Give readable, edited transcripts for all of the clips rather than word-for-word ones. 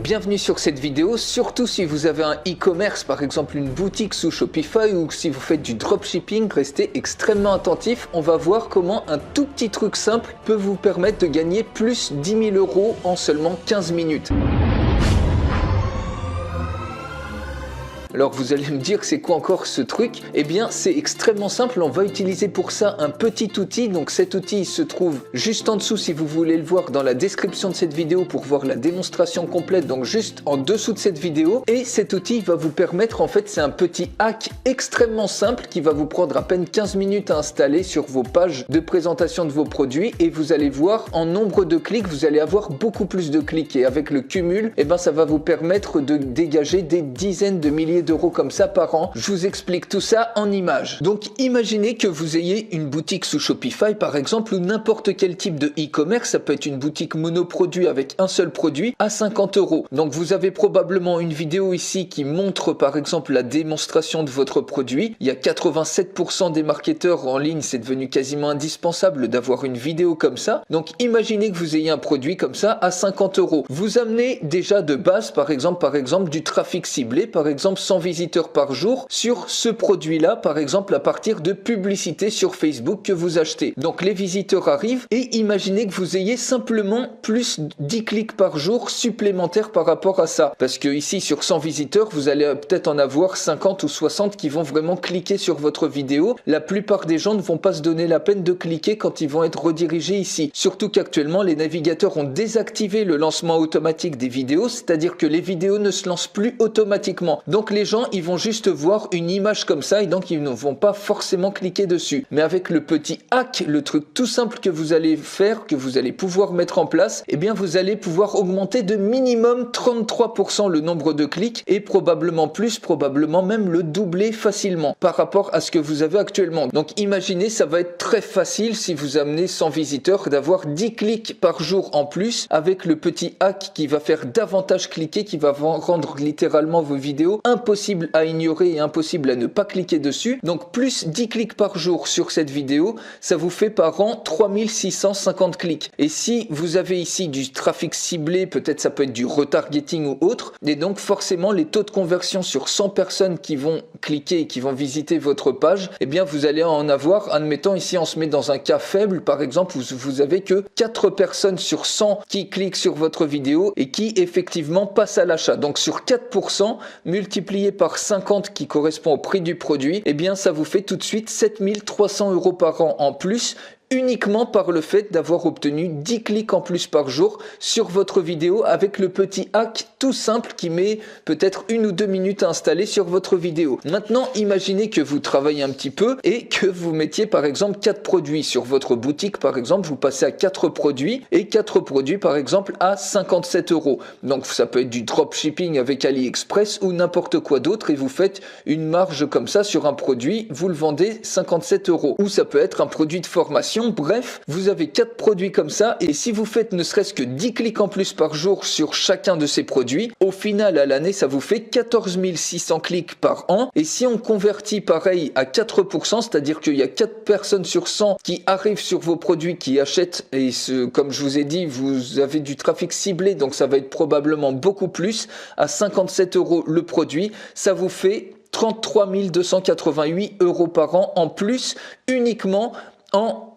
Bienvenue sur cette vidéo, surtout si vous avez un e-commerce, par exemple une boutique sous Shopify ou si vous faites du dropshipping, restez extrêmement attentifs. On va voir comment un tout petit truc simple peut vous permettre de gagner plus 10 000 € en seulement 15 minutes. Alors vous allez me dire c'est quoi encore ce truc? Eh bien c'est extrêmement simple, on va utiliser pour ça un petit outil. Donc cet outil il se trouve juste en dessous si vous voulez le voir dans la description de cette vidéo pour voir la démonstration complète, donc juste en dessous de cette vidéo. Et cet outil va vous permettre, en fait c'est un petit hack extrêmement simple qui va vous prendre à peine 15 minutes à installer sur vos pages de présentation de vos produits. Et vous allez voir en nombre de clics, vous allez avoir beaucoup plus de clics et avec le cumul, eh ben, ça va vous permettre de dégager des dizaines de milliers d'euros comme ça par an. Je vous explique tout ça en images. Donc imaginez que vous ayez une boutique sous Shopify par exemple ou n'importe quel type de e-commerce, ça peut être une boutique monoproduit avec un seul produit à 50 €. Donc vous avez probablement une vidéo ici qui montre par exemple la démonstration de votre produit. Il y a 87% des marketeurs en ligne, c'est devenu quasiment indispensable d'avoir une vidéo comme ça. Donc imaginez que vous ayez un produit comme ça à 50 €. Vous amenez déjà de base par exemple du trafic ciblé, par exemple 100 visiteurs par jour sur ce produit-là, par exemple à partir de publicités sur Facebook que vous achetez. Donc les visiteurs arrivent et imaginez que vous ayez simplement plus 10 clics par jour supplémentaires par rapport à ça. Parce que ici sur 100 visiteurs, vous allez peut-être en avoir 50 ou 60 qui vont vraiment cliquer sur votre vidéo. La plupart des gens ne vont pas se donner la peine de cliquer quand ils vont être redirigés ici. Surtout qu'actuellement, les navigateurs ont désactivé le lancement automatique des vidéos, c'est-à-dire que les vidéos ne se lancent plus automatiquement. Donc les gens ils vont juste voir une image comme ça et donc ils ne vont pas forcément cliquer dessus. Mais avec le petit hack, le truc tout simple que vous allez faire, que vous allez pouvoir mettre en place, eh bien vous allez pouvoir augmenter de minimum 33% le nombre de clics et probablement plus, probablement même le doubler facilement par rapport à ce que vous avez actuellement. Donc imaginez, ça va être très facile si vous amenez 100 visiteurs d'avoir 10 clics par jour en plus avec le petit hack qui va faire davantage cliquer, qui va rendre littéralement vos vidéos impossible à ignorer et impossible à ne pas cliquer dessus. Donc plus 10 clics par jour sur cette vidéo, ça vous fait par an 3650 clics. Et si vous avez ici du trafic ciblé, peut-être ça peut être du retargeting ou autre, et donc forcément les taux de conversion sur 100 personnes qui vont cliquer et qui vont visiter votre page, eh bien vous allez en avoir, admettons ici on se met dans un cas faible par exemple où vous avez que 4 personnes sur 100 qui cliquent sur votre vidéo et qui effectivement passent à l'achat. Donc sur 4% multiplié par 50 qui correspond au prix du produit, eh bien ça vous fait tout de suite 7300 € par an en plus, uniquement par le fait d'avoir obtenu 10 clics en plus par jour sur votre vidéo avec le petit hack tout simple qui met peut-être 1 ou 2 minutes à installer sur votre vidéo. Maintenant, imaginez que vous travaillez un petit peu et que vous mettiez par exemple 4 produits sur votre boutique, par exemple, vous passez à 4 produits et 4 produits par exemple à 57 €. Donc ça peut être du dropshipping avec AliExpress ou n'importe quoi d'autre et vous faites une marge comme ça sur un produit, vous le vendez 57 €. Ou ça peut être un produit de formation. Bref, vous avez 4 produits comme ça et si vous faites ne serait-ce que 10 clics en plus par jour sur chacun de ces produits, au final à l'année ça vous fait 14 600 clics par an. Et si on convertit pareil à 4%, c'est-à-dire qu'il y a 4 personnes sur 100 qui arrivent sur vos produits, qui achètent, et comme je vous ai dit, vous avez du trafic ciblé, donc ça va être probablement beaucoup plus, à 57 € le produit, ça vous fait 33 288 € par an en plus, uniquement en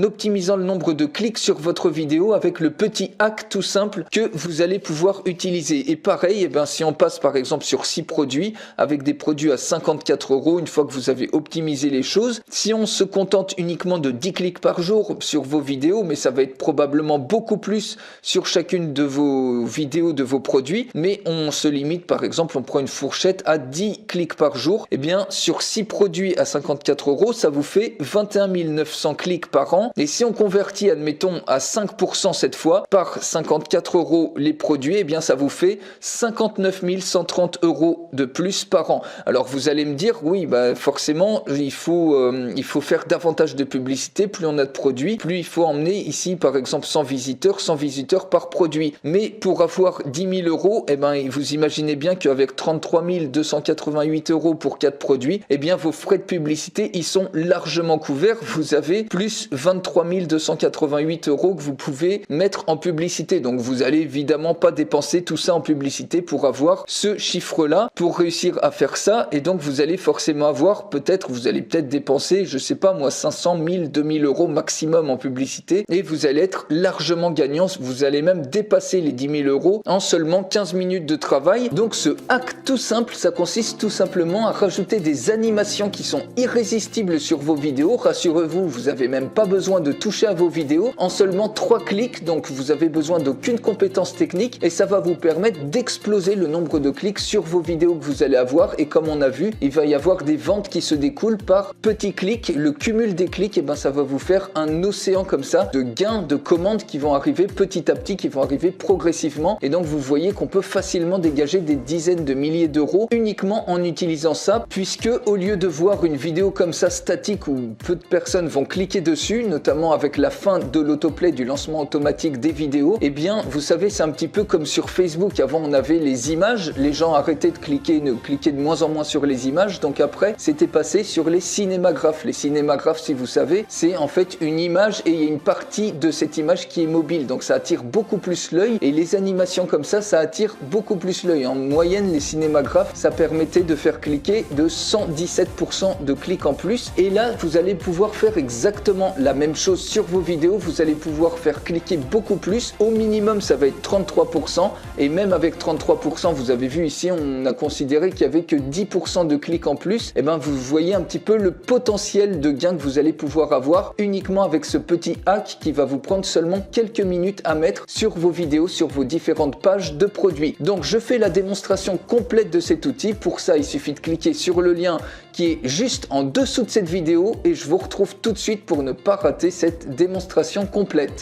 optimisant le nombre de clics sur votre vidéo avec le petit hack tout simple que vous allez pouvoir utiliser. Et pareil, si on passe par exemple sur 6 produits avec des produits à 54 €, une fois que vous avez optimisé les choses, si on se contente uniquement de 10 clics par jour sur vos vidéos, mais ça va être probablement beaucoup plus sur chacune de vos vidéos de vos produits, mais on se limite par exemple, on prend une fourchette à 10 clics par jour, et bien sur 6 produits à 54 €, ça vous fait 21 900 clics par an. Et si on convertit, admettons, à 5% cette fois, par 54 € les produits, eh bien ça vous fait 59 130 € de plus par an. Alors vous allez me dire, oui, forcément, il faut faire davantage de publicité, plus on a de produits, plus il faut emmener ici, par exemple, 100 visiteurs par produit. Mais pour avoir 10 000 €, eh ben, vous imaginez bien qu'avec 33 288 € pour 4 produits, eh bien vos frais de publicité, ils sont largement couverts. Vous vous avez plus 23 288 € que vous pouvez mettre en publicité. Donc vous allez évidemment pas dépenser tout ça en publicité pour avoir ce chiffre-là, pour réussir à faire ça. Et donc vous allez forcément avoir, vous allez peut-être dépenser, je sais pas moi, 500, 1000, 2000 € maximum en publicité. Et vous allez être largement gagnant. Vous allez même dépasser les 10 000 € en seulement 15 minutes de travail. Donc ce hack tout simple, ça consiste tout simplement à rajouter des animations qui sont irrésistibles sur vos vidéos. Rassurez-vous, vous n'avez même pas besoin de toucher à vos vidéos en seulement 3 clics. Donc vous avez besoin d'aucune compétence technique et ça va vous permettre d'exploser le nombre de clics sur vos vidéos que vous allez avoir. Et comme on a vu, il va y avoir des ventes qui se découlent par petits clics. Le cumul des clics, et ben ça va vous faire un océan comme ça de gains de commandes qui vont arriver petit à petit, qui vont arriver progressivement. Et donc vous voyez qu'on peut facilement dégager des dizaines de milliers d'euros uniquement en utilisant ça, puisque au lieu de voir une vidéo comme ça statique où peu de personnes vont cliquer dessus, notamment avec la fin de l'autoplay, du lancement automatique des vidéos, et bien vous savez, c'est un petit peu comme sur Facebook. Avant on avait les images, les gens arrêtaient de cliquer, ne cliquaient de moins en moins sur les images, donc après c'était passé sur les cinémagraphes. Les cinémagraphes, si vous savez, c'est en fait une image et il y a une partie de cette image qui est mobile, donc ça attire beaucoup plus l'œil, et les animations comme ça attire beaucoup plus l'œil. En moyenne, les cinémagraphes, ça permettait de faire cliquer de 117% de clics en plus, et là vous allez pouvoir faire exactement la même chose sur vos vidéos. Vous allez pouvoir faire cliquer beaucoup plus. Au minimum ça va être 33%, et même avec 33%, vous avez vu ici, on a considéré qu'il y avait que 10% de clics en plus. Et ben vous voyez un petit peu le potentiel de gain que vous allez pouvoir avoir uniquement avec ce petit hack qui va vous prendre seulement quelques minutes à mettre sur vos vidéos, sur vos différentes pages de produits. Donc je fais la démonstration complète de cet outil. Pour ça, il suffit de cliquer sur le lien qui est juste en dessous de cette vidéo et je vous retrouve tout de suite pour ne pas rater cette démonstration complète.